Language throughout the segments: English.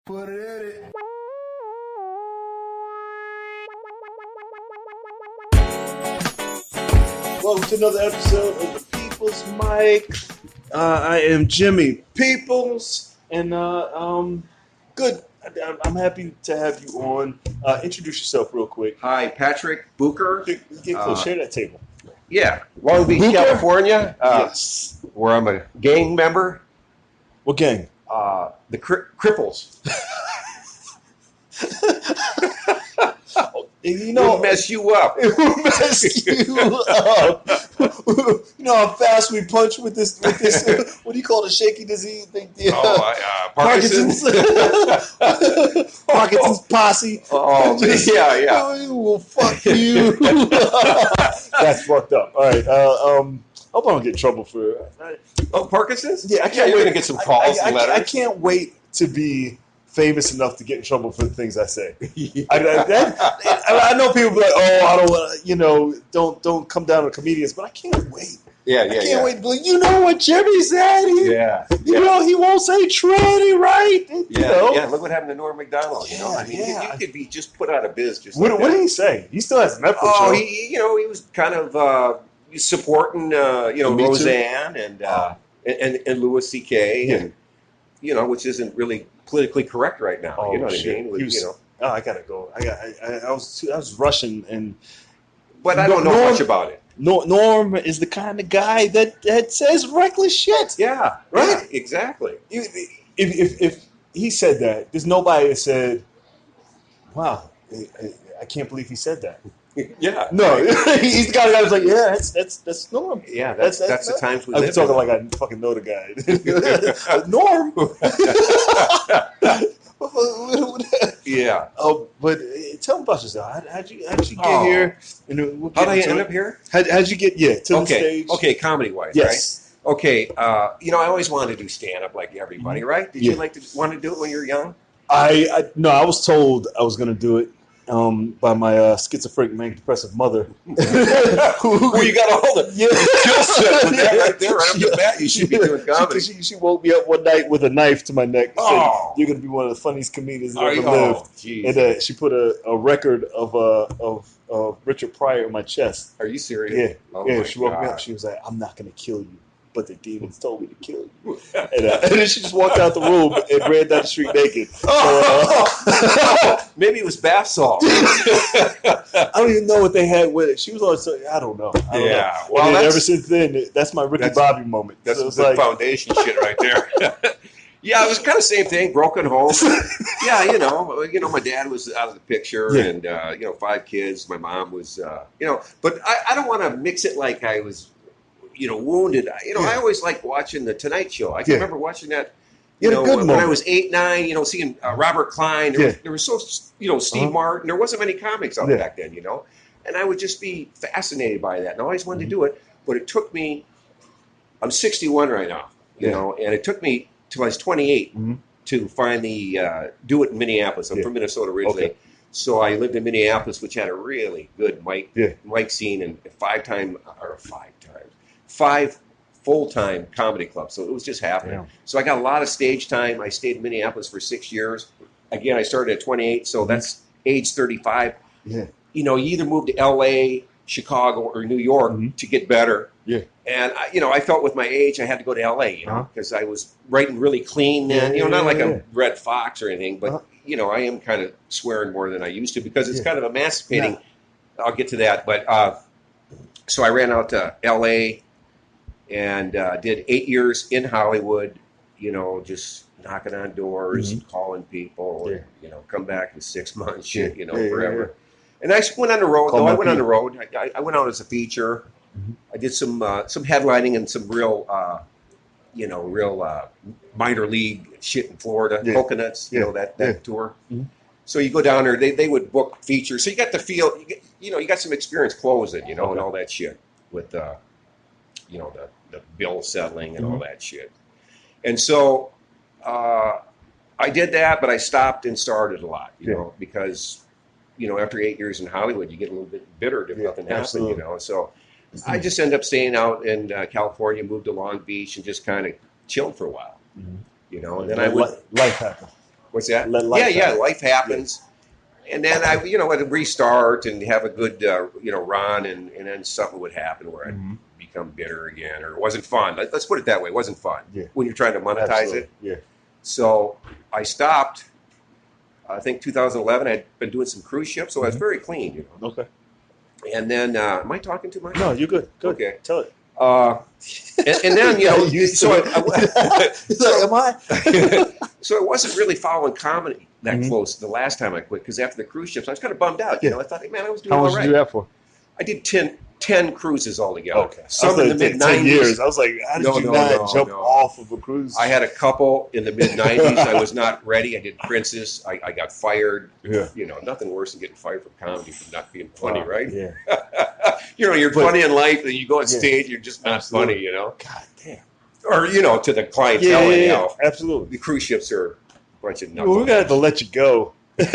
Put it in it. Welcome to another episode of the People's Mic. I am Jimmy Peoples, and good. I'm happy to have you on. Introduce yourself real quick. Hi, Patrick Bucher. Get close. Share that table. Yeah, Long Beach, Bucher? California. Yes. Where I'm a gang member. What gang? The Cripples. You know, It'll mess you up. It will mess you up. You know how fast we punch with this. What do you call the shaky disease thing? Parkinson's. Parkinson's posse. Oh, yeah. Well, fuck you. That's fucked up. All right. Hope I don't get in trouble for. Parkinson's? Yeah, I can't You're wait gonna get some calls and letters. I can't wait to be famous enough to get in trouble for the things I say. I know people be like, "Oh, I don't want to," don't come down to comedians, but I can't wait. I can't wait to be like, you know what Jimmy said? You know, he won't say tranny, right? Yeah. Look what happened to Norm Macdonald. You could be just put out of biz. What did he say? He still has a Netflix show. He was kind of supporting, Roseanne and Louis C.K. and which isn't really politically correct right now. Oh, you know what shit. I mean? Oh, I gotta go. I was rushing, but I don't know much about it. Norm is the kind of guy that says reckless shit. Yeah, right. Yeah, exactly. If he said that, there's nobody that said, "Wow, I can't believe he said that." Yeah. No, he's the kind of guy who's like, "Yeah, that's Norm." Yeah, that's the times we live in. I'm talking like I fucking know the guy. Norm. Yeah. Oh, but tell me about yourself. How'd you get here? And How did I end up here? How'd you get to the stage? Okay, comedy wise, yes. Right? Okay, I always wanted to do stand up like everybody, right? Did you want to do it when you were young? No, I was told I was going to do it by my schizophrenic, manic depressive mother. Who you got to hold it? Yeah, kill set with that right there, right off the bat. You should be doing comedy. She woke me up one night with a knife to my neck and said, "You're going to be one of the funniest comedians that ever lived." Geez. And she put a record of Richard Pryor in my chest. Are you serious? Yeah. She woke me up. She was like, "I'm not going to kill you, but the demons told me to kill you." And then she just walked out the room and ran down the street naked. Maybe it was bath salt. I don't even know what they had with it. She was always saying, I don't know. Well, ever since then, that's my Ricky Bobby moment. That's the foundation shit right there. Yeah, it was kind of same thing. Broken home. Yeah, my dad was out of the picture, and 5 kids. My mom was, but I don't want to mix it like I was, wounded. I always liked watching the Tonight Show. I can remember watching that. When I was 8, 9, seeing Robert Klein. There was Steve Martin. There wasn't many comics out back then, and I would just be fascinated by that, and I always wanted to do it. But it took me. I'm 61 right now, and it took me till I was 28 to finally do it in Minneapolis. I'm from Minnesota originally, so I lived in Minneapolis, which had a really good mic scene, and 5 full-time comedy clubs. So it was just happening. Yeah. So I got a lot of stage time. I stayed in Minneapolis for 6 years. Again, I started at 28, so that's age 35. Yeah. You either move to L.A., Chicago, or New York to get better. Yeah. And, I felt with my age I had to go to L.A., because I was writing really clean then. Not like a Red Fox or anything, but, I am kind of swearing more than I used to because it's kind of emancipating. Yeah. I'll get to that. But so I ran out to L.A., and did 8 years in Hollywood, just knocking on doors and calling people, and, come back in 6 months, forever. And I went on the road, I went on the road. I went out as a feature. I did some headlining and some real minor league shit in Florida, Coconuts, that tour. So you go down there, they would book features. So you got the feel, you got some experience closing, and all that shit with, the bill settling and all that shit. And so I did that, but I stopped and started a lot, because, after 8 years in Hollywood, you get a little bit bitter if nothing happened, So I just ended up staying out in California, moved to Long Beach, and just kind of chilled for a while, And then I would... Life happened. What's that? Let life happen. Life happens. Yeah. And then I'd restart and have a good, run, and then something would happen where I'd become bitter again, or it wasn't fun. Let's put it that way. It wasn't fun when you're trying to monetize it. Yeah. So I stopped. I think 2011. I'd been doing some cruise ships, so I was very clean. Okay. And then, am I talking too much? No, you're good. Good. Okay. Tell it. And then, so am I? So I wasn't really following comedy that close the last time I quit, because after the cruise ships, I was kind of bummed out. I thought, hey, man, I was doing all right. How much did you do that for? I did 10 cruises altogether. Okay. Some in the mid-90s. 10 years. I was like, how did you not jump off of a cruise? I had a couple in the mid-90s. I was not ready. I did Princess. I got fired. Yeah. Nothing worse than getting fired from comedy for not being funny, right? Yeah. You're funny in life, and you go on stage, you're just not funny, God damn. Or, to the clientele anyhow. Absolutely. The cruise ships are a bunch of nuts. Well, we're going to have to let you go. And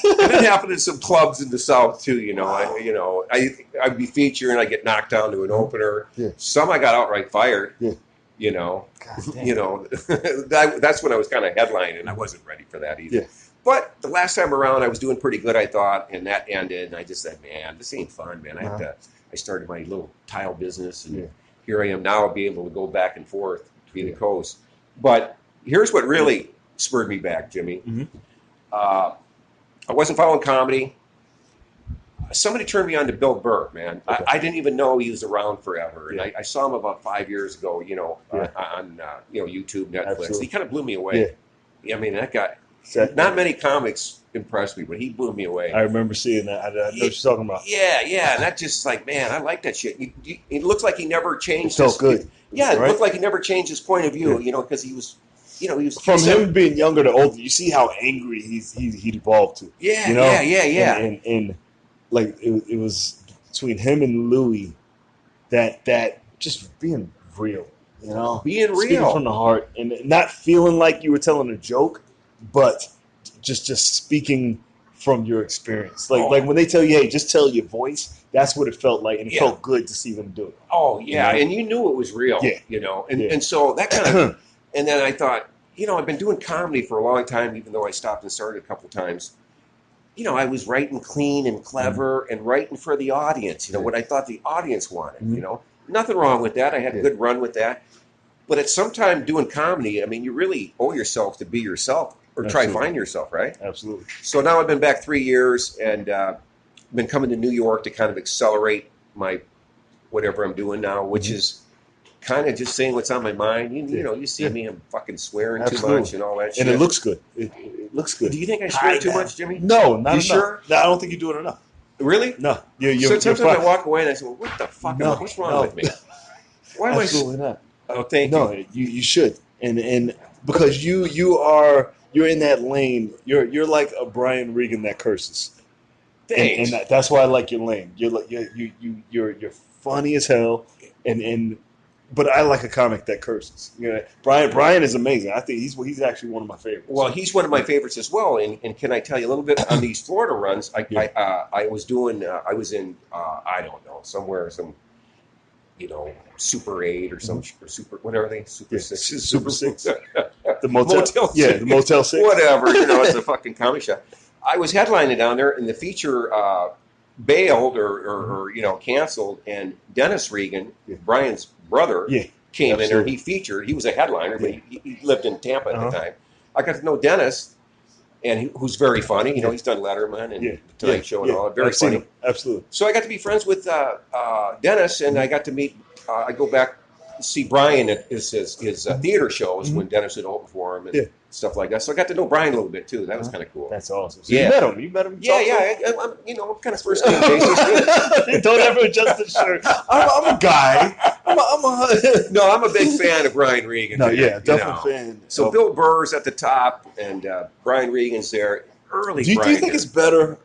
it happened in some clubs in the South too. I'd be featured and I get knocked down to an opener. Yeah. Some I got outright fired. Yeah. That's when I was kind of headlining, and I wasn't ready for that either. Yeah. But the last time around, I was doing pretty good, I thought, and that ended. And I just said, man, this ain't fun, man. I started my little tile business, and here I am now, be able to go back and forth between the coast. But here's what really spurred me back, Jimmy. I wasn't following comedy. Somebody turned me on to Bill Burr, man. Okay. I didn't even know he was around forever, and I saw him about 5 years ago. On YouTube, Netflix. Absolutely. He kind of blew me away. Yeah. I mean, that guy. Not many comics impressed me, but he blew me away. I remember seeing that. I know what you're talking about. Yeah, and that's just like, man, I like that shit. It looks like he never changed. It felt good. Yeah, it looked like he never changed his point of view. Because he was. He was from him being younger to older. You see how angry he evolved to. Yeah. And like it was between him and Louis that just being real. Being speaking real from the heart and not feeling like you were telling a joke, but just speaking from your experience. Like when they tell you, hey, just tell your voice. That's what it felt like, and it felt good to see them do it. Oh yeah, and you knew it was real. Yeah. And so that kind of. And then I thought, I've been doing comedy for a long time, even though I stopped and started a couple times. I was writing clean and clever and writing for the audience, what I thought the audience wanted, Nothing wrong with that. I had a good run with that. But at some time doing comedy, I mean, you really owe yourself to be yourself or try to find yourself, right? Absolutely. So now I've been back 3 years and been coming to New York to kind of accelerate my whatever I'm doing now, which is kind of just saying what's on my mind. You see me, I'm fucking swearing too much and all that shit. And it looks good. It looks good. Do you think I swear too much, Jimmy? No, not enough. Sure? No, I don't think you do it enough. Really? No. Sometimes I walk away and I say, well, what the fuck? What's wrong with me? Why am Absolutely not. Oh, thank you. No, you should. And because you're in that lane. You're like a Brian Regan that curses. Thanks. And that's why I like your lane. You're funny as hell, but I like a comic that curses. Brian is amazing. I think he's actually one of my favorites. Well, he's one of my favorites as well. And can I tell you a little bit on these Florida runs? I was doing. I was in. I don't know, somewhere some. Super 8 or some or super whatever they Super 6, Super 6, the Motel 6. Yeah, the Motel 6. Whatever, it's a fucking comedy shop. I was headlining down there, and the feature bailed or canceled, and Dennis Regan, Brian's brother, came in there and he featured. He was a headliner, but he lived in Tampa at the time. I got to know Dennis, and who's very funny. He's done Letterman and the Tonight Show and all that. Very funny. Absolutely. So I got to be friends with Dennis, and I got to meet. I go back to see Brian at his theater shows when Dennis would open for him and stuff like that. So I got to know Brian a little bit too. That was kind of cool. That's awesome. So you met him. You met him. I'm kind of first name basis. Don't ever adjust the shirt. I'm a guy. I'm a big fan of Brian Regan. No, definitely fan. So Bill Burr's at the top, and Brian Regan's there. Early. Do you think it's better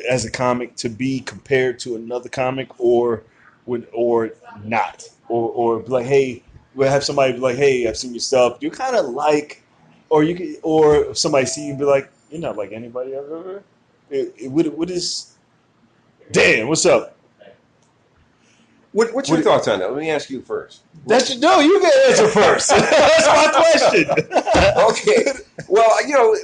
as a comic to be compared to another comic, or not, or like, hey, we'll have somebody be like, hey, I've seen your stuff. You kind of like, or somebody see you and be like, you're not like anybody I've ever. What is? Dan, what's up? What's your thoughts on that? Let me ask you first. You can answer first. That's my question. Okay. Well,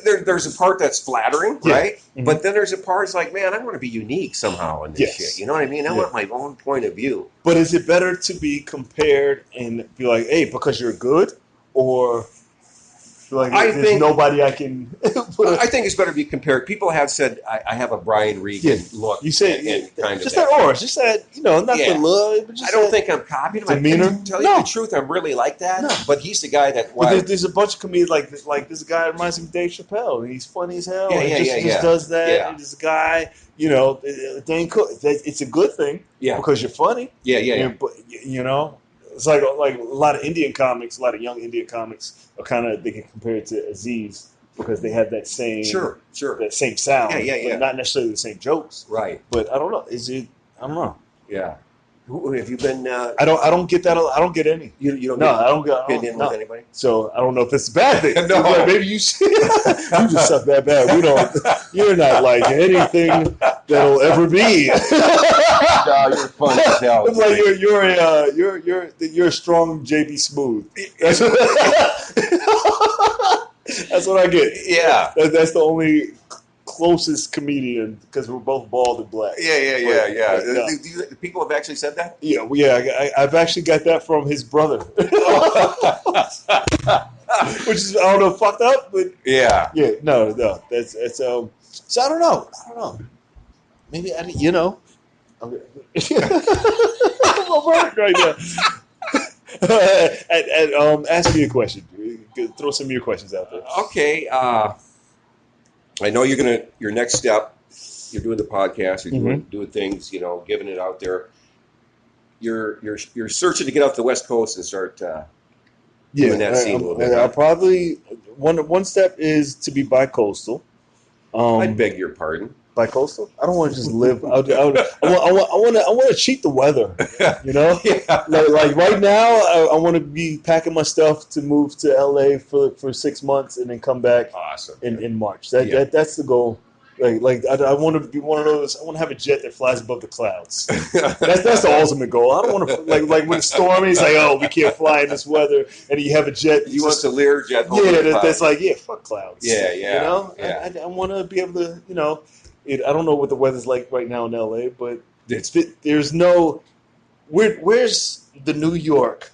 there's a part that's flattering, right? Mm-hmm. But then there's a part that's like, man, I want to be unique somehow in this shit. You know what I mean? I want my own point of view. But is it better to be compared and be like, hey, because you're good, or like there's nobody I can put I think it's better to be compared. People have said I have a Brian Regan look. You say kind just that aura. Just that, not the look. But just I don't think I'm copying him. Demeanor. To tell you the truth, I'm really like that. No. But he's the guy that. But there's a bunch of comedians like this guy reminds me of Dave Chappelle. He's funny as hell. He just does that. Yeah. And this guy, Dane Cook. It's a good thing. Yeah. Because you're funny. Yeah. But it's like a lot of Indian comics, a lot of young Indian comics are they can compare it to Aziz because they have that same that same sound. But not necessarily the same jokes. Right. But I don't know. I don't know. Yeah. Have you been? I don't get that. I don't get any. You don't. No, I don't get. Been in with anybody. So I don't know if it's a bad thing. No, maybe you should. You just suck that bad. We don't. You're not like anything that'll ever be. No, you're fun as hell. It's like you're a strong JB Smooth. That's what I get. Yeah, that's the only closest comedian because we're both bald and black. Yeah. People have actually said that? Yeah. I've actually got that from his brother. Which is, I don't know, fucked up, but yeah. No. That's so I don't know. Maybe I'm right now. Ask me a question. Throw some of your questions out there. Okay. I know your next step, you're doing the podcast, you're doing things, giving it out there. You're searching to get off the West Coast and start doing that scene a little bit. I'll probably one step is to be bi-coastal. I beg your pardon. Bi-coastal? I don't want to just live. I want to cheat the weather. Yeah. Like right now, I want to be packing my stuff to move to LA for 6 months and then come back. Awesome. In March. That's the goal. Like I want to be one of those. I want to have a jet that flies above the clouds. That's the ultimate goal. I don't want to like when it's stormy. It's like, oh, we can't fly in this weather, and you have a jet. You want to Learjet? That's like, fuck clouds. Yeah. I want to be able to, I don't know what the weather's like right now in LA, but there's no. Where's the New York?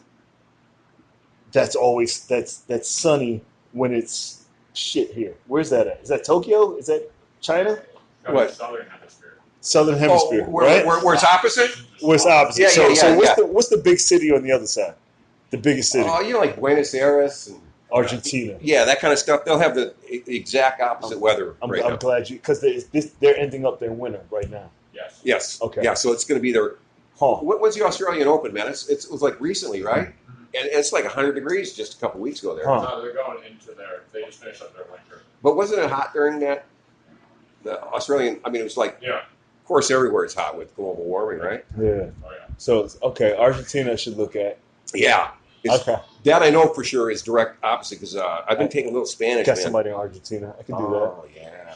That's always that's sunny when it's shit here. Where's that at? Is that Tokyo? Is that China? No, what? Southern Hemisphere. Southern Hemisphere, right? Where it's opposite? Where it's opposite. So what's the big city on the other side? The biggest city? Oh, like Buenos Aires and Argentina. Yeah, that kind of stuff. They'll have the exact opposite weather. I'm glad because they're ending up their winter right now. Yes. Okay. Yeah, so it's going to be their. What was the Australian Open, man? It was like recently, right? And it's like 100 degrees just a couple weeks ago there. No, they're going into they just finished up their winter. But wasn't it hot during that? The Australian, it was like, of course, everywhere it's hot with global warming, right? Yeah. Oh, yeah. So, Argentina I should look at. Yeah. That I know for sure is direct opposite because I've been taking a little Spanish. Got somebody in Argentina. I can do that. Oh, yeah.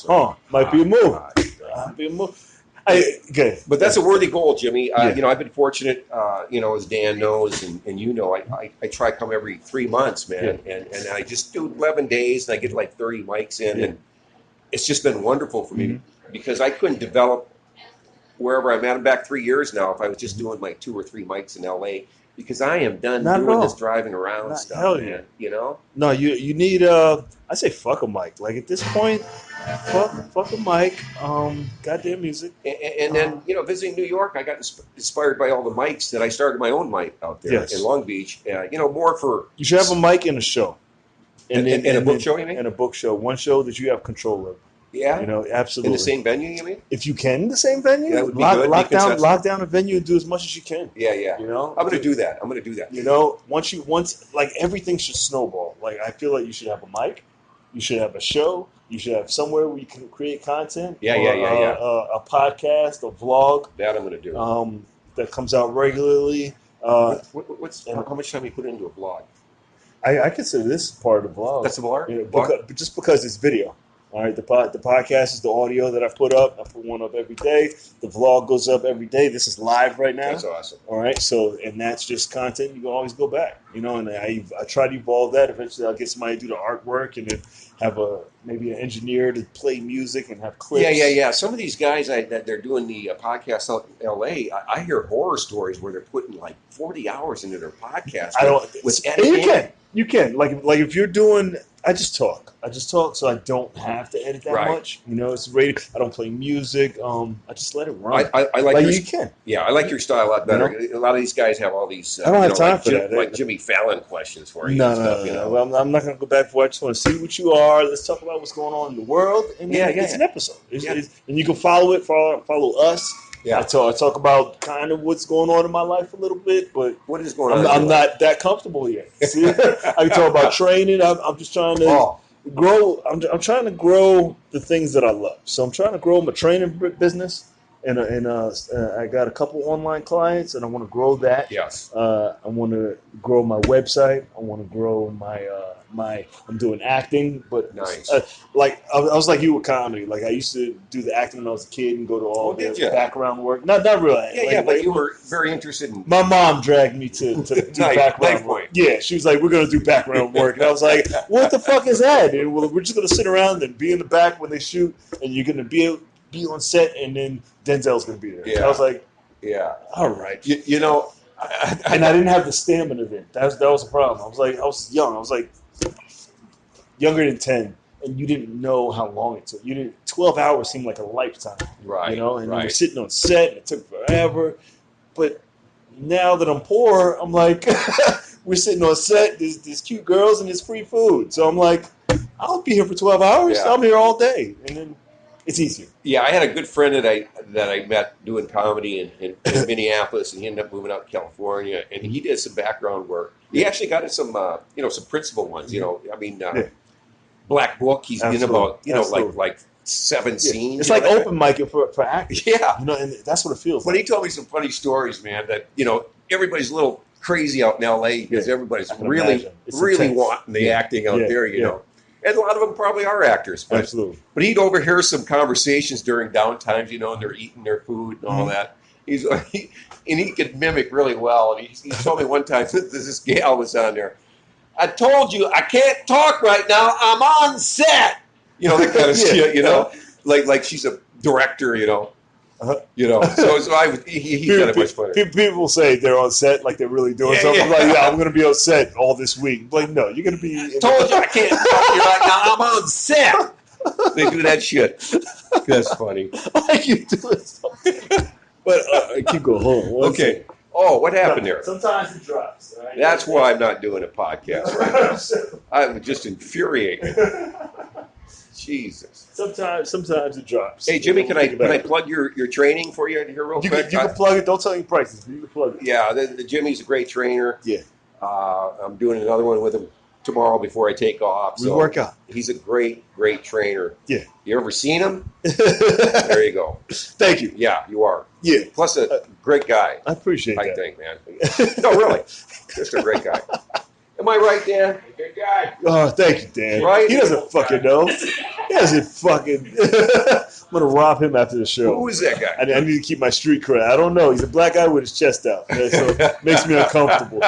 Oh. Might be a move. Good. But that's a worthy goal, Jimmy. I've been fortunate, as Dan knows, and I try to come every 3 months, man. And I just do 11 days and I get like 30 mics in and it's just been wonderful for me because I couldn't develop wherever I'm at. I'm back 3 years now if I was just doing like 2 or 3 mics in LA because I am done doing this driving around stuff, man. No, you need I say fuck a mic. Like at this point, fuck a mic. Goddamn music. And then visiting New York, I got inspired by all the mics that I started my own mic out there in Long Beach. More for you should have a mic in a show. And a book show, you mean? And a book show. One show that you have control of. Yeah. Absolutely. In the same venue, you mean? If you can, the same venue. That would be good. Lock down a venue and do as much as you can. Yeah. I'm going to do that. Once everything should snowball. Like I feel like you should have a mic. You should have a show. You should have somewhere where you can create content. Yeah. A podcast, a vlog. That I'm going to do. That comes out regularly. How much time you put into a vlog? I consider this part of the vlog. That's a vlog? Just because it's video. All right, the podcast is the audio that I put up. I put one up every day. The vlog goes up every day. This is live right now. That's awesome. All right, so and that's just content. You can always go back, and I try to evolve that. Eventually, I'll get somebody to do the artwork, and then have maybe an engineer to play music and have clips. Yeah. Some of these guys that they're doing the podcast out in L.A., I hear horror stories where they're putting like 40 hours into their podcast. With editing. You can like if you're doing. I just talk, so I don't have to edit that much. It's radio. I don't play music. I just let it run. I like your, you can. Yeah, I like your style a lot better. A lot of these guys have all these. I don't have time for that. Like Jimmy Fallon questions for you. No. Well, I'm not going to go back for it. I just want to see what you are. Let's talk about what's going on in the world, and it's an episode. And you can follow it. Follow us. Yeah, I talk about kind of what's going on in my life a little bit, but what is going on? I'm not that comfortable yet. See, I can talk about training. I'm just trying to grow. I'm trying to grow the things that I love. So I'm trying to grow my training business, and I got a couple online clients, and I want to grow that. Yes. I want to grow my website. I want to grow my. I'm doing acting, but nice. I was like you with comedy. Like I used to do the acting when I was a kid and go to all the background work. Not really. But you were very interested in. My mom dragged me to do background work. Yeah, she was like, "We're going to do background work," and I was like, "What the fuck is that?" And we're just going to sit around and be in the back when they shoot, and you're going to be on set, and then Denzel's going to be there. Yeah. And I was like, "Yeah, all right." And I didn't have the stamina then. That was the problem. I was young. I was like younger than 10, and you didn't know how long it took. 12 hours seemed like a lifetime. Right. And we were sitting on set, and it took forever. But now that I'm poor, I'm like, we're sitting on set, there's cute girls, and there's free food. So I'm like, I'll be here for 12 hours. Yeah. I'm here all day. And then it's easier. Yeah, I had a good friend that I met doing comedy in Minneapolis, and he ended up moving out to California, and he did some background work. He actually got in some principal ones. Black Book. He's in about like 7 scenes. It's like open mic for actors. Yeah, and that's what it feels. But he told me some funny stories, man. That everybody's a little crazy out in L.A. because everybody's really wanting the acting out there. You know. And a lot of them probably are actors. But, absolutely. But he'd overhear some conversations during downtimes, and they're eating their food and all that. He could mimic really well. And he told me one time that this gal was on there. I told you I can't talk right now. I'm on set. That kind of shit. Like she's a director. So he got it much funnier. People say they're on set like they're really doing something. I'm like, I'm going to be on set all this week. Like, no, you're going to be. Told you I can't talk to you right now. I'm on set. They do that shit. That's funny. Like you doing something. But keep going. Hold on. Okay. Oh, what happened there? Sometimes it drops. Right? That's why I'm not doing a podcast right now. I'm just infuriated. Jesus. Sometimes it drops. Hey, Jimmy, can I plug your training for you here real quick? You can plug it. Don't tell any prices. You can plug it. Yeah, the Jimmy's a great trainer. Yeah. I'm doing another one with him tomorrow before I take off. We work out. He's a great trainer. Yeah. You ever seen him? There you go. Thank you. Yeah, you are. Yeah. Plus a great guy. I appreciate that. I think, man. No, really. Just a great guy. Am I right, Dan? Good guy. Oh, thank you, Dan. Right? He doesn't fucking know. He doesn't fucking. I'm gonna rob him after the show. Who is that guy? I need to keep my street cred. I don't know. He's a black guy with his chest out, so it makes me uncomfortable.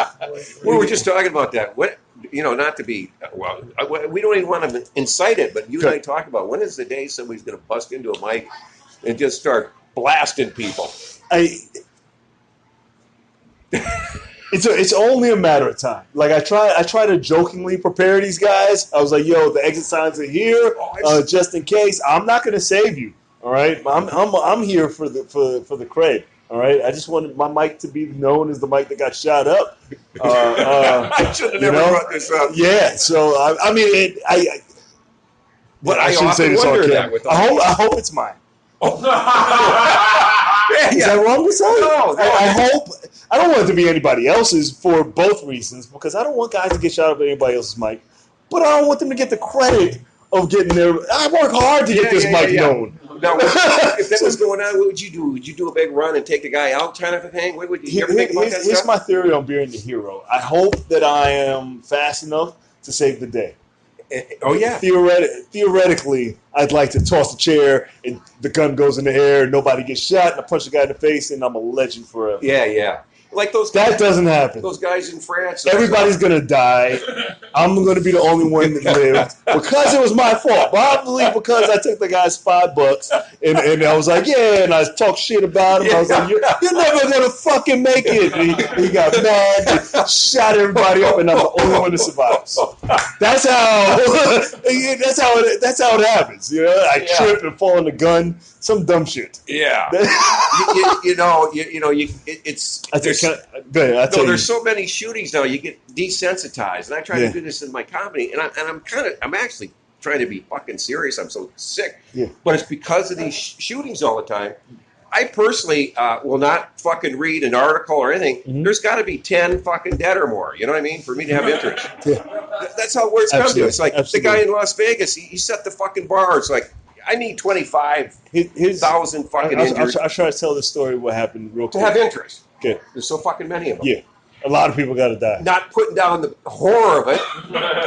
We were just talking about that. What not to be. Well, we don't even want to incite it, but you and I talk about when is the day somebody's going to bust into a mic and just start blasting people. It's only a matter of time. Like I try to jokingly prepare these guys. I was like, "Yo, the exit signs are here, just in case." I'm not going to save you. All right, I'm here for the cred. All right, I just wanted my mic to be known as the mic that got shot up. I should have never brought this up. Yeah, so I mean, but I shouldn't say this on camera. I hope it's mine. Oh. Is that wrong to say? No. I hope. I don't want it to be anybody else's for both reasons, because I don't want guys to get shot up at anybody else's mic, but I don't want them to get the credit of getting their. I work hard to get this mic known. Now, if that was going on, what would you do? Would you do a big run and take the guy out, kind of a thing? What would you ever think about that stuff? Here's my theory on being the hero. I hope that I am fast enough to save the day. Oh yeah. Theoretically, I'd like to toss the chair and the gun goes in the air, nobody gets shot, and I punch the guy in the face, and I'm a legend forever. Yeah. Like those guys. That doesn't happen. Those guys in France. Everybody's going to die. I'm going to be the only one that lived because it was my fault. Probably because I took the guy's $5 and I was like, yeah, and I talked shit about him. I was like, you're never going to fucking make it. And he got mad and shot everybody up, and I'm the only one that survives. That's how it happens. You know, I trip and fall on the gun. Some dumb shit. Yeah. There's so many shootings now. You get desensitized, and I try to do this in my comedy, and I'm actually trying to be fucking serious. I'm so sick, but it's because of these shootings all the time. I personally will not fucking read an article or anything. Mm-hmm. There's got to be 10 fucking dead or more. You know what I mean? For me to have interest. That's how words come to. It's like the guy in Las Vegas. He set the fucking bar. It's like, I need 25,000 fucking injured. I'll try to tell the story what happened real quick. To have interest. Okay. There's so fucking many of them. Yeah. A lot of people got to die. Not putting down the horror of it.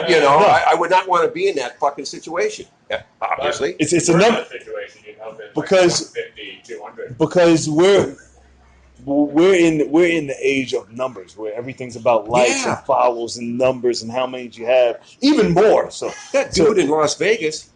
You know, I would not want to be in that fucking situation. Yeah, obviously. It's a number. Because 50, 200. Because we're in the age of numbers where everything's about likes and follows and numbers and how many you have. Even more. So that dude in Las Vegas,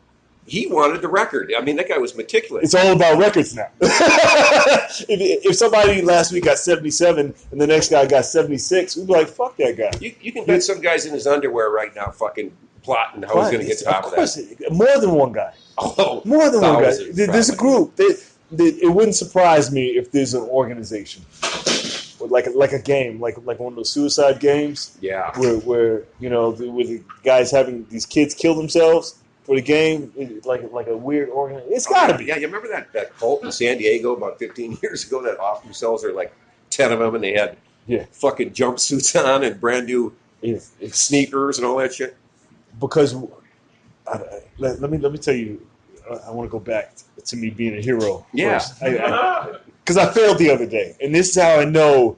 he wanted the record. I mean, that guy was meticulous. It's all about records now. if somebody last week got 77 and the next guy got 76, we'd be like, fuck that guy. You can bet some guy's in his underwear right now fucking plotting how he's going to get top of that. More than one guy. Oh, more than one guy. There's a group. It wouldn't surprise me if there's an organization. Like a game, like one of those suicide games. Yeah. Where where the guys having these kids kill themselves for the game, like a weird organization. It's got to be. Yeah, you remember that cult in San Diego about 15 years ago that off themselves? There were like 10 of them, and they had fucking jumpsuits on and brand new sneakers and all that shit. Because let me tell you, I want to go back to me being a hero. Yeah. Because I failed the other day, and this is how I know.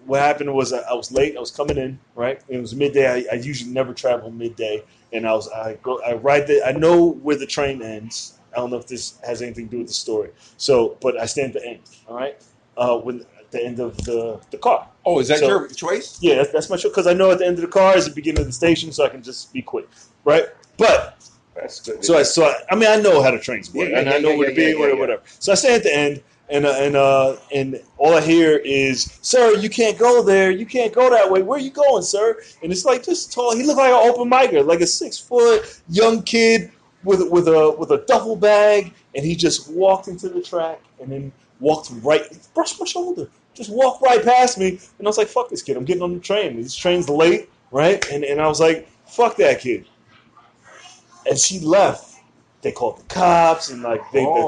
What happened was I was late. I was coming in, right? It was midday. I usually never travel midday, and I ride the. I know where the train ends. I don't know if this has anything to do with the story. So, but I stand at the end. All right, when at the end of the car. Oh, is that your choice? Yeah, that's my choice because I know at the end of the car is the beginning of the station, so I can just be quick, right? But that's good. So I know how the trains work, and I know where to be, whatever. So I stand at the end. And all I hear is, "Sir, you can't go there. You can't go that way. Where are you going, sir?" And it's like this tall. He looked like an open micer, like a 6-foot young kid with a duffel bag, and he just walked into the track and then brushed my shoulder, just walked right past me, and I was like, "Fuck this kid! I'm getting on the train. This train's late, right?" And I was like, "Fuck that kid," and she left. They called the cops, and the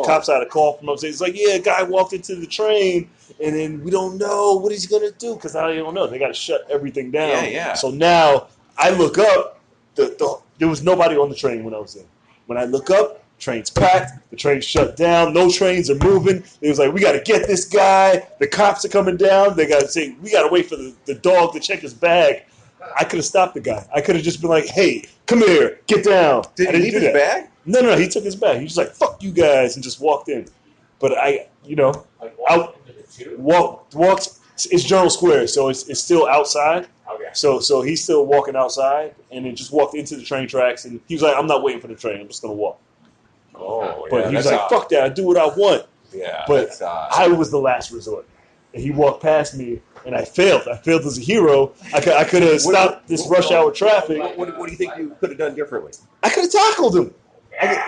cops had a call from upstairs. It's like, yeah, a guy walked into the train, and then we don't know what he's going to do because I don't know. They got to shut everything down. Yeah. So now I look up. There was nobody on the train when I was in. When I look up, train's packed. The train's shut down. No trains are moving. They was like, we got to get this guy. The cops are coming down. They got to say, we got to wait for the dog to check his bag. I could have stopped the guy. I could have just been like, hey, come here, get down. Did he leave his bag? No, he took his bag. He was like, fuck you guys, and just walked in. But I walked. It's Journal Square, so it's still outside. Okay. So he's still walking outside, and then just walked into the train tracks, and he was like, I'm not waiting for the train. I'm just going to walk. Oh, But he was like, fuck that. I do what I want. Yeah, but I was the last resort. And he walked past me, and I failed. I failed as a hero. I could have stopped this rush hour traffic. What do you think you could have done differently? I could have tackled him.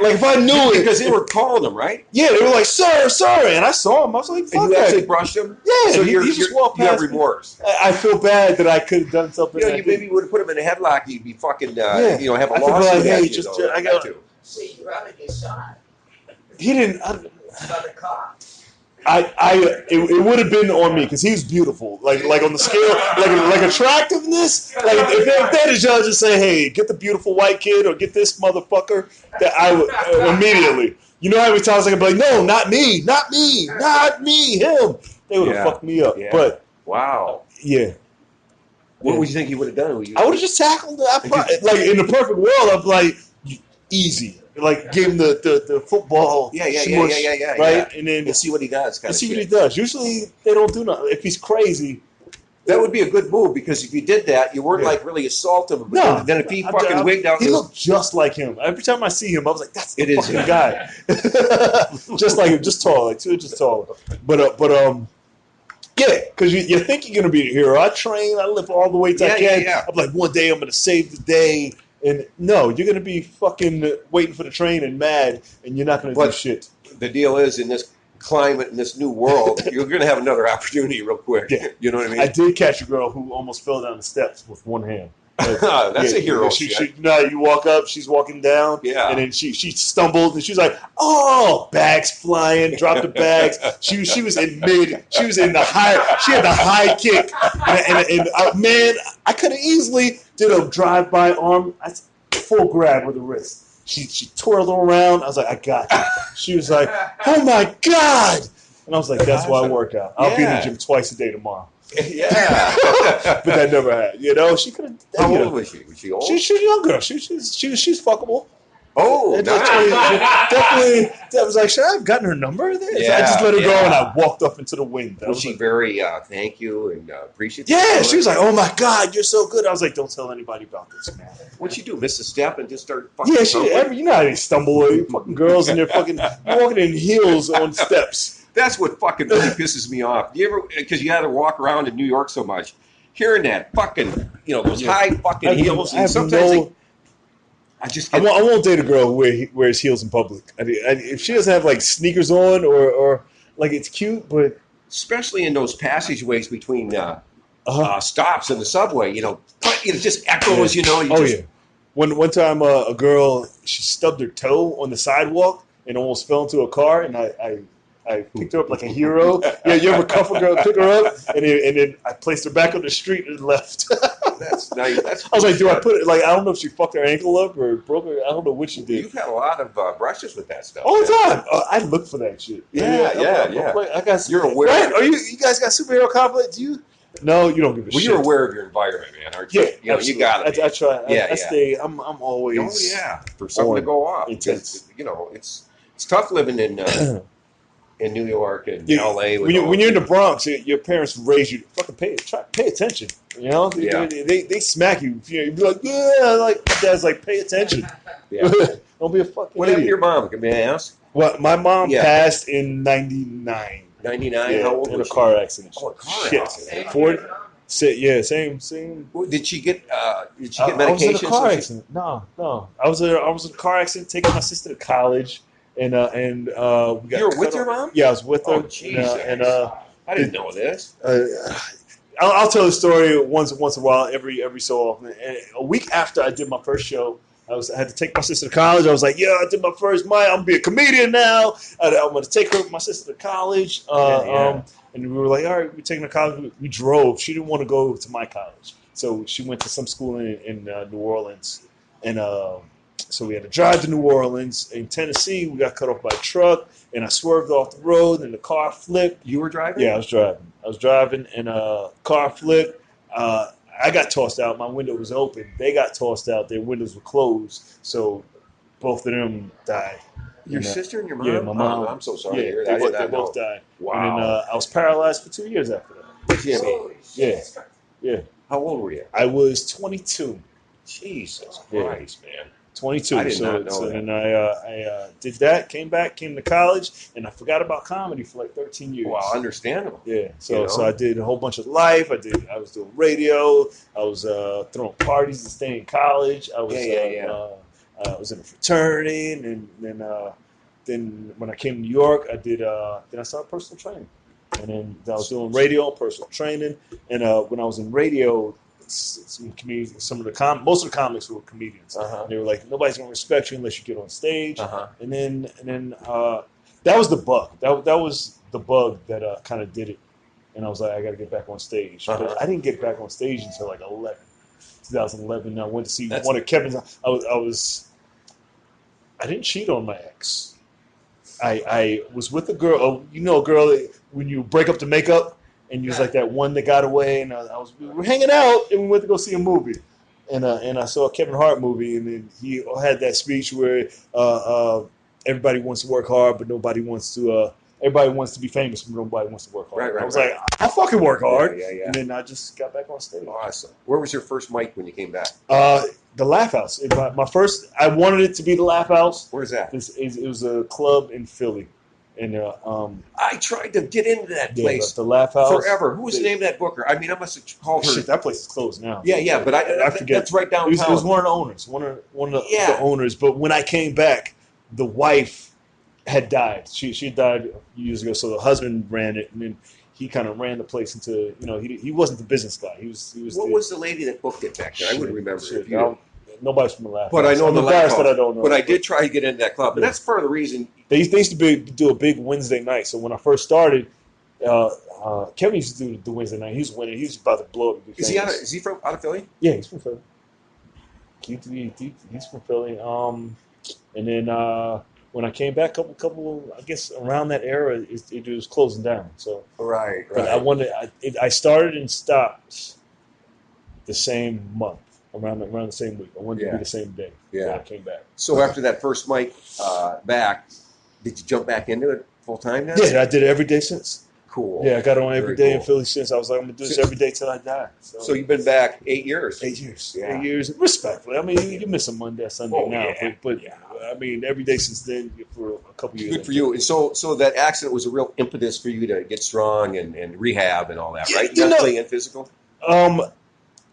Like if I knew it. Because they were calling him, right? Yeah, they were like, sir. And I saw him. I was like, fuck and you that. actually brushed him? Yeah. So he just walked you past have remorse. I feel bad that I could have done something. You maybe would have put him in a headlock. You'd be fucking, have a I lawsuit. Like, hey, I got to. See, you're out of your shot. He didn't. Another car. It would have been on me because he was beautiful, like on the scale, like attractiveness. Like if they had a judge and say, "Hey, get the beautiful white kid or get this motherfucker," that I would immediately. You know how many times I could be like, "No, not me, him." They would have fucked me up. Yeah. But wow, yeah. What would you think he would have done? I would have just tackled it. Like in the perfect world, I'm like easy. Like give him the football. Yeah. Right, and then see what he does. What he does. Usually they don't do nothing. If he's crazy, that would be a good move because if you did that, you weren't like really assaultive. No. Then if he fucking wigged out, he looked just like him. Every time I see him, I was like, "That's the fucking guy." Just like him, just tall, like 2 inches taller. But yeah, because you think you're gonna be a hero. I train, I lift all the weights I can. I'm like, one day I'm gonna save the day. And no, you're gonna be fucking waiting for the train and mad, and you're not gonna do shit. The deal is, in this climate, in this new world, you're gonna have another opportunity real quick. Yeah. You know what I mean? I did catch a girl who almost fell down the steps with one hand. Like, that's a hero. You walk up, she's walking down, and then she stumbled, and she's like, "Oh, bags flying!" Dropped the bags. She was in mid. She was in the high. She had the high kick, and man, I could have easily did a drive-by arm, full grab with the wrist. She twirled around. I was like, "I got you." She was like, "Oh my god!" And I was like, "That's why I work out. I'll be in the gym twice a day tomorrow." Yeah, but that never happened. You know, she could have. How old was she? Was she old? She's a young girl. She's fuckable. Oh, nice. Definitely. That was like, should I have gotten her number? Yeah, I just let her go, and I walked off into the wind. Was she very thank you and appreciative? Yeah, she was like, "Oh my god, you're so good." I was like, "Don't tell anybody about this, man." What'd she do? Miss a step and just start fucking? Yeah, you know how they stumble. Fucking girls and they're fucking walking in heels on steps. That's what fucking really pisses me off. You ever, because you had to walk around in New York so much, hearing that fucking, those high fucking heels, and sometimes I won't date a girl who wears heels in public. If she doesn't have like sneakers on or like it's cute, but especially in those passageways between stops in the subway, it just echoes. One time a girl, she stubbed her toe on the sidewalk and almost fell into a car, and I picked her up like a hero. Yeah, you ever cuff a girl, pick her up, and then I placed her back on the street and left. That's nice. I was like, do I put it? Like, I don't know if she fucked her ankle up or broke her. I don't know what she did. You've had a lot of brushes with that stuff. All the time. I look for that shit. Yeah. I got. You're aware. Right? Are you guys got superhero complex? Do you? No, you don't give a shit. Well, you're aware of your environment, man, aren't you? Yeah, you got it. I try. I stay. I'm always. Oh yeah, for something to go off. Intense. It's tough living in New York and LA. When you're in the Bronx, your parents raise you to fucking pay attention. They smack you. You'd be like, like dad's like, pay attention. Yeah. Don't be a fucking What happened to your mom? Can I ask? Well, my mom passed in 99. 99? Yeah, How old in was a car accident. Oh, a car accident. 40. Same. Did she get medication? I was in a car accident. No. I was in a car accident taking my sister to college. And we got. You were with your mom? Yeah, I was with her. Oh, Jesus. I didn't know this. I'll tell the story once in a while, every so often. And a week after I did my first show, I had to take my sister to college. I was like, I did my first mic. I'm gonna be a comedian now. I'm gonna take my sister to college. And we were like, all right, we're taking her to college. We drove. She didn't want to go to my college, so she went to some school in New Orleans, and so we had to drive to New Orleans. In Tennessee, we got cut off by a truck, and I swerved off the road, and the car flipped. You were driving? Yeah, I was driving, and car flipped. I got tossed out. My window was open. They got tossed out. Their windows were closed, so both of them died. Your sister and your mom? Yeah, my mom. Oh, I'm so sorry to hear that. They both died. Wow. And then I was paralyzed for 2 years after that. Yeah. How old were you? I was 22. Jesus Christ, man. 22. I did not know so that. then I did that, came to college, and I forgot about comedy for like 13 years. Wow, understandable. Yeah. So I did a whole bunch of life. I was doing radio. I was throwing parties and staying in college. I was I was in a fraternity, and then when I came to New York, I started personal training, and then I was doing radio, personal training, and when I was in radio, some comedians, most of the comics were comedians. They were like, nobody's gonna respect you unless you get on stage, and then that was the bug. That was the bug that kind of did it, and I was like, I got to get back on stage. But I didn't get back on stage until like 2011. I went to see one of Kevin's. I didn't cheat on my ex. I was with a girl. A girl that when you break up the makeup and he was like that one that got away, and we were hanging out, and we went to go see a movie, and I saw a Kevin Hart movie, and then he had that speech where everybody wants to work hard, but nobody wants to. Everybody wants to be famous, but nobody wants to work hard. Right, I was like, I fucking work hard. Yeah. And then I just got back on stage. Awesome. Where was your first mic when you came back? The Laugh House. My first, I wanted it to be the Laugh House. Where's that? It was a club in Philly. And I tried to get into that place. The Laugh House. Forever. Who was the name of that booker? I mean, I must have called her. Shit, that place is closed now. Yeah, but I forget. That's right downtown. It was one of the owners. One of the owners. But when I came back, the wife had died. She died years ago. So the husband ran it, and then he kind of ran the place into, he wasn't the business guy. He was. What was the lady that booked it back then? I wouldn't remember. Nobody's from the Laugh House. But I know the Laugh House. That I don't know. But I did try to get into that club, and that's part of the reason. They used to do a big Wednesday night. So when I first started, Kevin used to do the Wednesday night. He was winning. He was about to blow up. Is he from out of Philly? Yeah, he's from Philly. He's from Philly. And then when I came back, couple, I guess around that era, it was closing down. So right. But I started and stopped the same month, around the same week. I wanted to be the same day. Yeah, I came back. So after that first mic back, did you jump back into it full time now? Yeah, I did it every day since. Cool. Yeah, I got on every day in Philly since. I was like, I'm gonna do this every day till I die. So you've been back 8 years. 8 years. Yeah. 8 years. Respectfully, I mean, you miss a Monday, Sunday now, but I mean, every day since then for a couple years. Good for you. And so that accident was a real impetus for you to get strong and rehab and all that, right? Mentally and physical.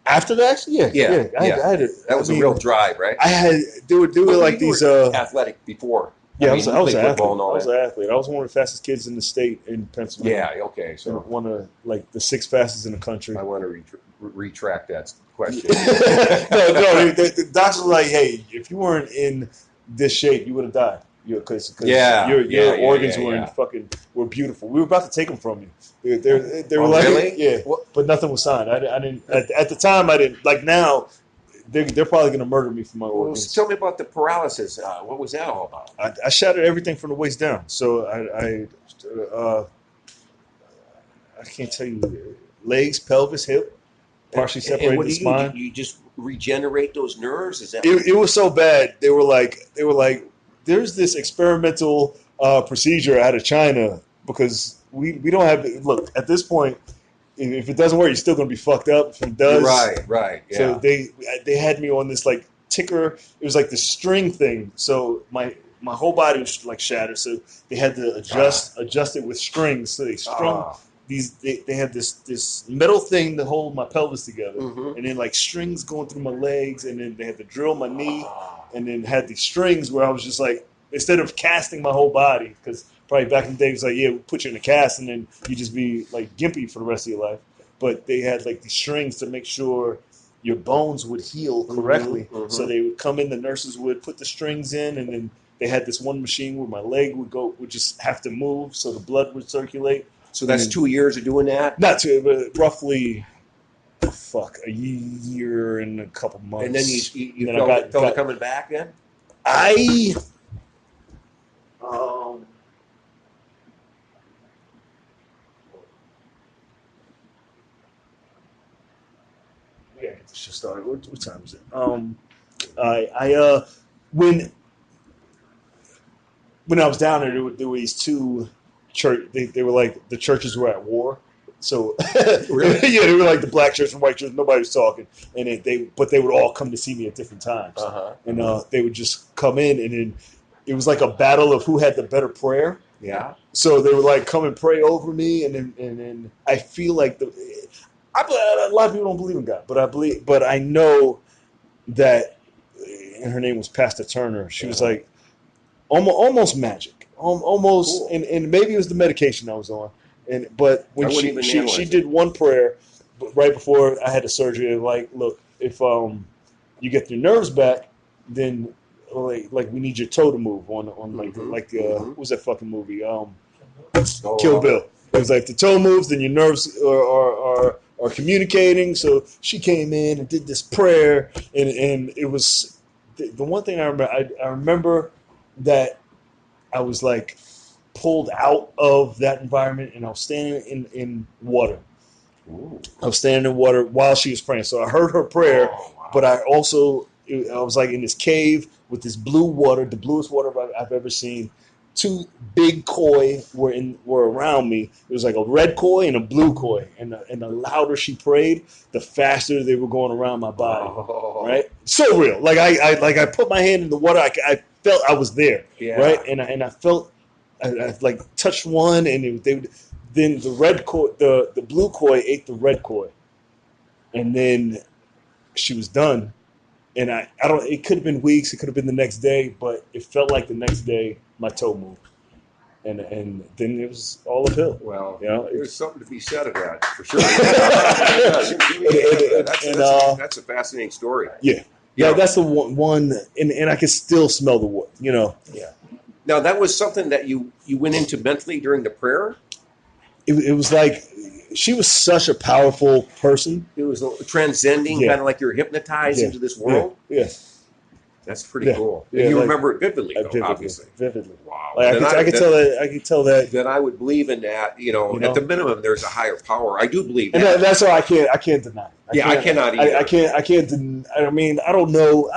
After the accident, yeah. I had it. That was a real drive, right? I had there were like these athletic before. Yeah, I was an athlete. I was one of the fastest kids in the state in Pennsylvania. Yeah, okay. So one of the 6 fastest in the country. I want to retract that question. no. The doctors were like, "Hey, if you weren't in this shape, you would have died. Because your organs were beautiful. We were about to take them from you. They were like, really? Yeah, but nothing was signed. I didn't at the time. I didn't like now. They're probably going to murder me for my organs. Tell me about the paralysis. What was that all about? I shattered everything from the waist down. So I can't tell you, legs, pelvis, hip, partially separated the spine. You just regenerate those nerves? Is that it was so bad? They were like, there's this experimental procedure out of China because we don't have. Look, at this point, if it doesn't work, you're still going to be fucked up. If it does, right. Yeah. So they had me on this like ticker. It was like the string thing. So my whole body was like shattered. So they had to adjust it with strings. So they strung these. They had this metal thing to hold my pelvis together, and then like strings going through my legs, and then they had to drill my knee, and then had these strings where I was just like, instead of casting my whole body, because probably back in the day, it was like, we'll put you in a cast and then you just be like gimpy for the rest of your life. But they had like these strings to make sure your bones would heal correctly. So they would come in, the nurses would put the strings in, and then they had this one machine where my leg would just have to move so the blood would circulate. So that's 2 years of doing that? Not 2, but roughly, a year and a couple months. And then you felt it coming back then? Get this shit started. What time is it? When I was down there were these 2 church. They were like the churches were at war. So really? Yeah, they were like the black church and white church. Nobody was talking, and they would all come to see me at different times, and they would just come in, and then it was like a battle of who had the better prayer. Yeah. So they would like come and pray over me, and then I feel like a lot of people don't believe in God, but I know that, and her name was Pastor Turner. She was like almost magic, almost, cool. and maybe it was the medication I was on. But when she did one prayer right before I had the surgery, like, look, if you get your nerves back, then like we need your toe to move on what was that fucking movie? Kill Bill. It was like the toe moves, then your nerves are communicating. So she came in and did this prayer, and it was the one thing I remember. I remember that I was like, pulled out of that environment, and I was standing in water. Ooh. I was standing in water while she was praying. So I heard her prayer, but I was like in this cave with this blue water, the bluest water I've ever seen. 2 big koi were around me. It was like a red koi and a blue koi. And the louder she prayed, the faster they were going around my body. Oh. Right? So real. Like I put my hand in the water. I felt I was there. Yeah. Right? And I felt I like touched one, and then the red koi, the blue koi ate the red koi, and then she was done. And I don't. It could have been weeks. It could have been the next day, but it felt like the next day my toe moved, and then it was all uphill. Well, you know, there's something to be said of that for sure. That's a fascinating story. Yeah, that's the one, and I can still smell the wood. You know. Yeah. Now that was something that you went into mentally during the prayer. It was like she was such a powerful person. It was transcending, kind of like you're hypnotized into this world. Yeah. That's pretty cool. Yeah, and you remember it vividly, though, obviously. Vividly. Wow. Like I could tell that. Then I would believe in that. You know, at the minimum, there's a higher power. I do believe that. And that's why I can't deny. I cannot either. I can't deny. I mean, I don't know.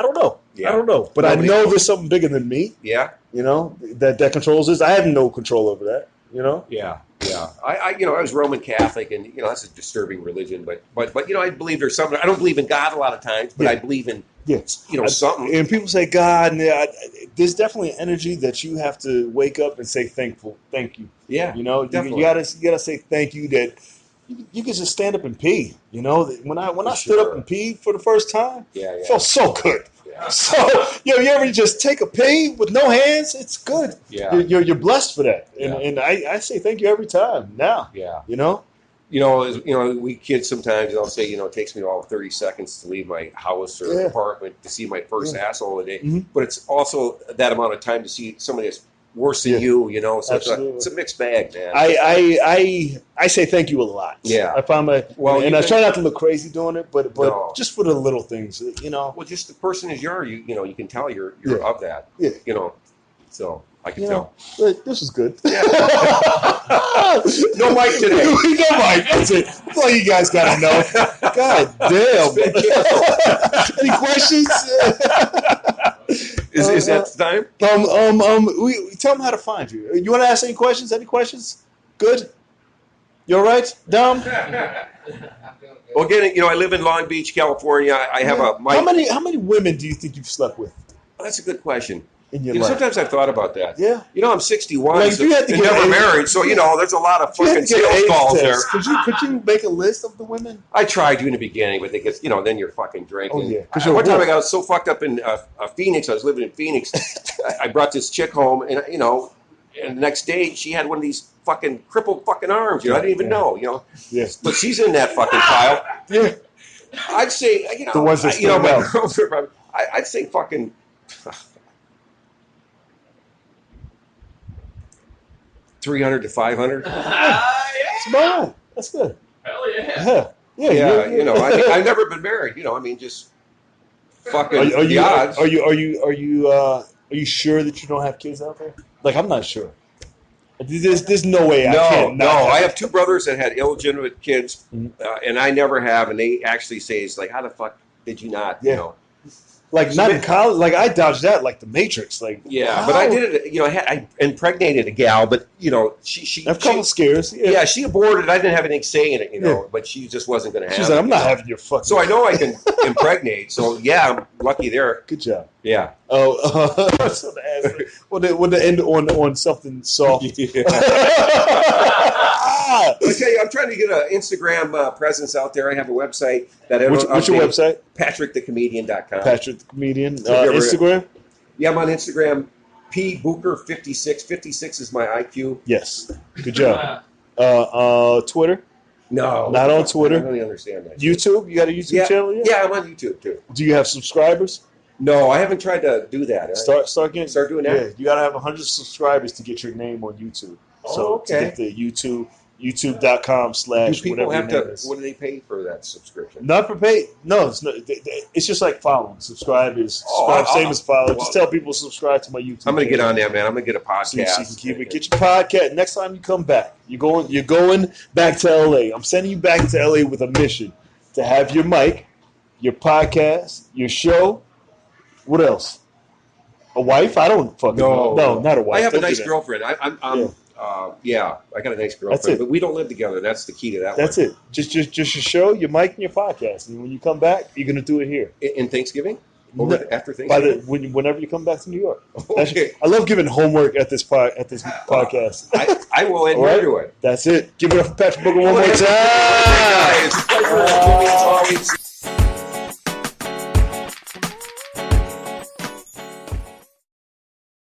Yeah. I don't know. But I know there's something bigger than me. Yeah. You know, that controls this. I have no control over that. You know. Yeah. Yeah. I was Roman Catholic, and that's a disturbing religion. But I believe there's something. I don't believe in God a lot of times, but I believe in something. And people say God, and there's definitely an energy that you have to wake up and say thank you. Yeah. You know, you gotta say thank you that you can just stand up and pee. You know, when I stood up and peed for the first time, it felt so good. Yeah. So you ever just take a pee with no hands? It's good. Yeah. You're blessed for that, and I say thank you every time now. Yeah. You know. We kids sometimes I'll say, it takes me all 30 seconds to leave my house or apartment to see my first asshole of the day. Mm-hmm. But it's also that amount of time to see somebody that's worse than you, So it's a mixed bag, man. I say thank you a lot. Yeah. I find I try not to look crazy doing it, but just for the little things, Well, just the person is you can tell you're of that. Yeah. So I can tell. This is good. Yeah. No mic today. No mic. That's it. That's all you guys got to know. God damn. Any questions? Is that time? We tell them how to find you. You want to ask any questions? Any questions? Good. You all right, Dom? Well, again, I live in Long Beach, California. I have a mic. How many women do you think you've slept with? Well, that's a good question. In your life? Sometimes I've thought about that. Yeah. I'm 61 like, and never married, so there's a lot of fucking sales calls there. Could you make a list of the women? I tried to in the beginning, but it gets then you're fucking drinking. Oh, yeah. One time I got so fucked up in Phoenix. I was living in Phoenix. I brought this chick home, and and the next day she had one of these fucking crippled fucking arms. I didn't even know. Yes. But she's in that fucking pile. Yeah. I'd say the ones that my girlfriend. I'd say fucking. 300 to 500. Small. That's good. Hell yeah. Yeah. I've never been married. Just fucking the odds. Are you sure that you don't have kids out there? Like, I'm not sure. There's no way. I have 2 brothers that had illegitimate kids, and I never have. And they actually say, "It's like, how the fuck did you not?" Yeah. Like, not in college. Like, I dodged that like the Matrix. Like, yeah, but I did it. I impregnated a gal, but she. I've come scares. Yeah, she aborted. I didn't have anything say in it, but she just wasn't going to have. She's like, I'm not having your fucking. So I know I can impregnate. So yeah, I'm lucky there. Good job. Yeah. Oh, we'll end on something soft. Yeah. Okay, I'm trying to get an Instagram presence out there. I have a website that. What's your website? PatrickTheComedian.com. Patrick the Comedian. Instagram? Yeah, I'm on Instagram. Bucher56. 56 is my IQ. Yes. Good job. Twitter? No. Not on Twitter? I don't really understand that. YouTube? You got a YouTube channel yet? Yeah, I'm on YouTube too. Do you have subscribers? No, I haven't tried to do that. Start doing that? Yeah, you got to have 100 subscribers to get your name on YouTube. So to get the YouTube YouTube.com/ Do people whatever have your to? name is. What do they pay for that subscription? Not for pay. No, it's just like following. Subscribe is same as follow. Just tell people to subscribe to my YouTube. I'm going to channel. get on there, man. I'm going to get a podcast. So you can keep it. Get your podcast. Next time you come back, you're going back to LA. I'm sending you back to LA with a mission to have your mic, your podcast, your show. What else? A wife? I don't fucking know. No, not a wife. I have Don't a nice do that. girlfriend. I got a nice girlfriend. That's it. But we don't live together. That's the key to that. That's it. Just your show, your mic, and your podcast. And when you come back, you're gonna do it here. In Thanksgiving? By After Thanksgiving? whenever you come back to New York. Okay. I love giving homework at this podcast. I will end All right? to it. That's it. Give it up for Patrick Booker one more Guys. time. Pleasure. It's always